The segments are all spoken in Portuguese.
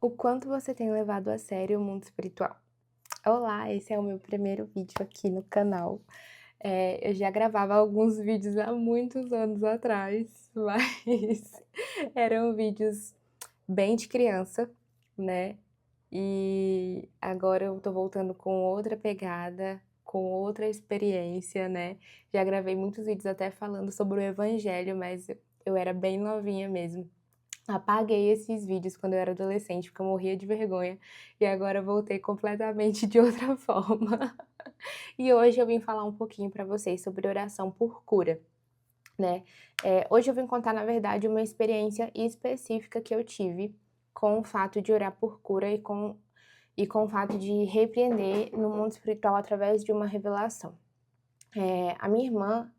O quanto você tem levado a sério o mundo espiritual? Olá, esse é o meu primeiro vídeo aqui no canal. Eu já gravava alguns vídeos há muitos anos atrás, mas eram vídeos bem de criança, né? E agora eu tô voltando com outra pegada, com outra experiência, né? Já gravei muitos vídeos até falando sobre o evangelho, mas eu era bem novinha mesmo. Apaguei esses vídeos quando eu era adolescente, porque eu morria de vergonha, e agora voltei completamente de outra forma. E hoje eu vim falar um pouquinho para vocês sobre oração por cura, né. Hoje eu vim contar, na verdade, uma experiência específica que eu tive com o fato de orar por cura e com o fato de repreender no mundo espiritual através de uma revelação. A minha irmã,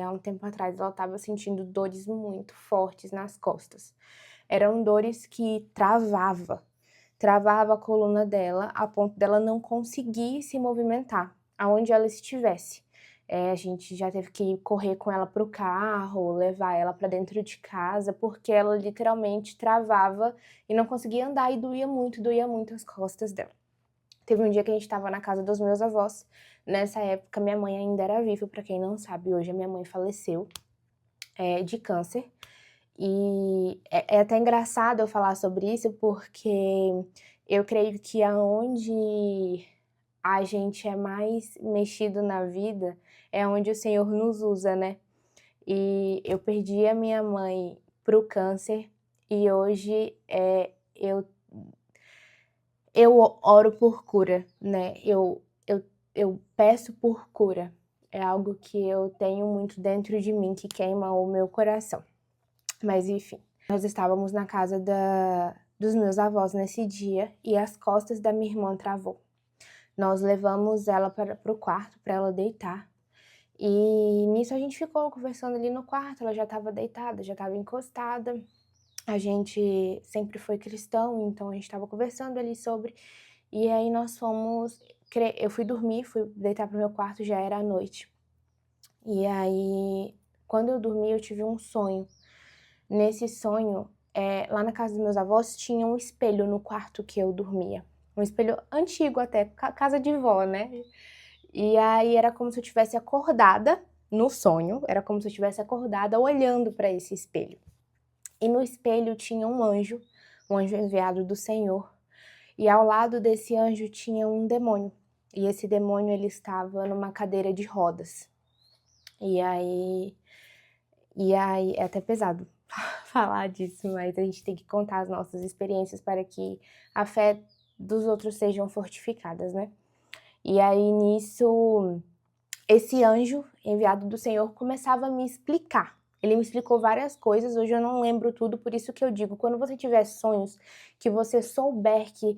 há um tempo atrás, ela estava sentindo dores muito fortes nas costas. Eram dores que travava a coluna dela, a ponto dela não conseguir se movimentar, aonde ela estivesse. A gente já teve que correr com ela para o carro, levar ela para dentro de casa, porque ela literalmente travava e não conseguia andar e doía muito as costas dela. Teve um dia que a gente estava na casa dos meus avós, nessa época minha mãe ainda era viva, para quem não sabe, hoje a minha mãe faleceu, de câncer. E é até engraçado eu falar sobre isso, porque eu creio que aonde a gente é mais mexido na vida, é onde o Senhor nos usa, né. E eu perdi a minha mãe para o câncer, e hoje, eu oro por cura, né, eu peço por cura. É algo que eu tenho muito dentro de mim, que queima o meu coração. Mas enfim, nós estávamos na casa dos meus avós nesse dia e as costas da minha irmã travou. Nós levamos ela para o quarto para ela deitar, e nisso a gente ficou conversando ali no quarto, ela já estava deitada, já estava encostada. A gente sempre foi cristão, então a gente estava conversando ali sobre, e aí nós fomos eu fui dormir, fui deitar para o meu quarto, já era à noite. E aí, quando eu dormi, eu tive um sonho. Nesse sonho, lá na casa dos meus avós tinha um espelho no quarto que eu dormia, um espelho antigo até, casa de vó, né. E aí era como se eu tivesse acordada no sonho, era como se eu tivesse acordada olhando para esse espelho. E no espelho tinha um anjo enviado do Senhor, e ao lado desse anjo tinha um demônio, e esse demônio ele estava numa cadeira de rodas. E aí é até pesado falar disso, mas a gente tem que contar as nossas experiências para que a fé dos outros sejam fortificadas, né. E aí nisso, esse anjo enviado do Senhor começava a me explicar. Ele me explicou várias coisas, hoje eu não lembro tudo, por isso que eu digo, quando você tiver sonhos, que você souber que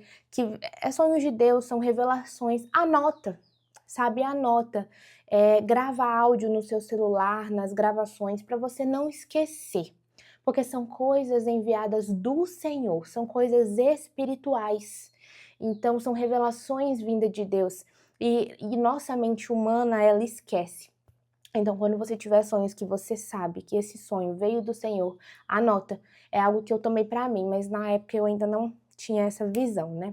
é sonhos de Deus, são revelações, anota, sabe, anota. Grava áudio no seu celular, nas gravações, para você não esquecer, porque são coisas enviadas do Senhor, são coisas espirituais, então são revelações vindas de Deus, e nossa mente humana, ela esquece. Então, quando você tiver sonhos que você sabe que esse sonho veio do Senhor, anota. É algo que eu tomei pra mim, mas na época eu ainda não tinha essa visão, né.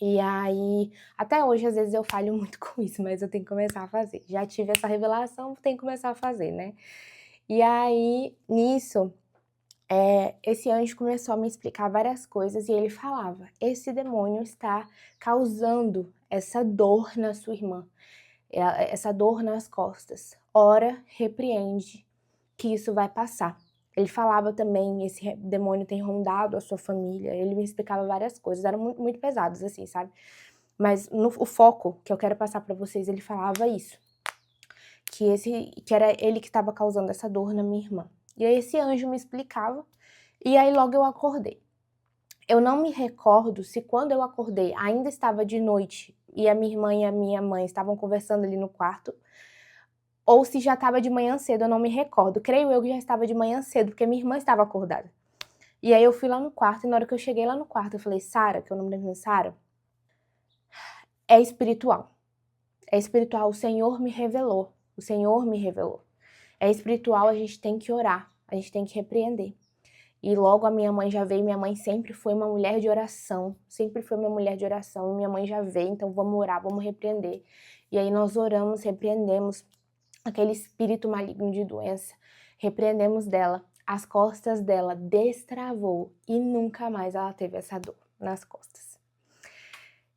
E aí, até hoje, às vezes, eu falho muito com isso, mas eu tenho que começar a fazer. Já tive essa revelação, tenho que começar a fazer, né. E aí, nisso, esse anjo começou a me explicar várias coisas e ele falava: "Esse demônio está causando essa dor na sua irmã, essa dor nas costas. Ora, repreende, que isso vai passar". Ele falava também: "Esse demônio tem rondado a sua família". Ele me explicava várias coisas, eram muito pesados, assim, sabe. Mas o foco que eu quero passar para vocês, ele falava isso, que era ele que estava causando essa dor na minha irmã. E aí esse anjo me explicava, e aí logo eu acordei. Eu não me recordo se quando eu acordei ainda estava de noite e a minha irmã e a minha mãe estavam conversando ali no quarto, ou se já estava de manhã cedo, eu não me recordo. Creio eu que já estava de manhã cedo, porque minha irmã estava acordada. E aí eu fui lá no quarto e na hora que eu cheguei lá no quarto eu falei: "Sara", que é o nome da minha irmã, "Sara, é espiritual, é espiritual, o Senhor me revelou, o Senhor me revelou. É espiritual, a gente tem que orar, a gente tem que repreender". E logo a minha mãe já veio, minha mãe sempre foi uma mulher de oração, sempre foi uma mulher de oração, e minha mãe já veio, então vamos orar, vamos repreender. E aí nós oramos, repreendemos aquele espírito maligno de doença, repreendemos dela, as costas dela destravou e nunca mais ela teve essa dor nas costas.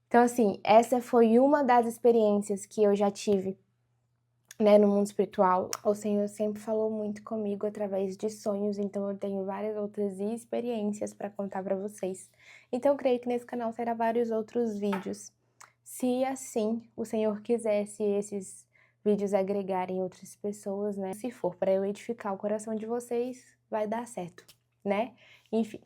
Então, assim, essa foi uma das experiências que eu já tive, né, no mundo espiritual. O Senhor sempre falou muito comigo através de sonhos, então eu tenho várias outras experiências para contar para vocês. Então, eu creio que nesse canal terá vários outros vídeos. Se assim o Senhor quiser, se esses vídeos agregarem outras pessoas, né? Se for para eu edificar o coração de vocês, vai dar certo, né? Enfim,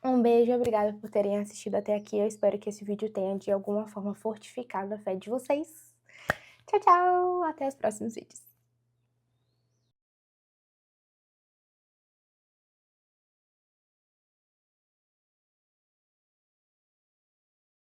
um beijo e obrigada por terem assistido até aqui. Eu espero que esse vídeo tenha de alguma forma fortificado a fé de vocês. Tchau, tchau! Até os próximos vídeos.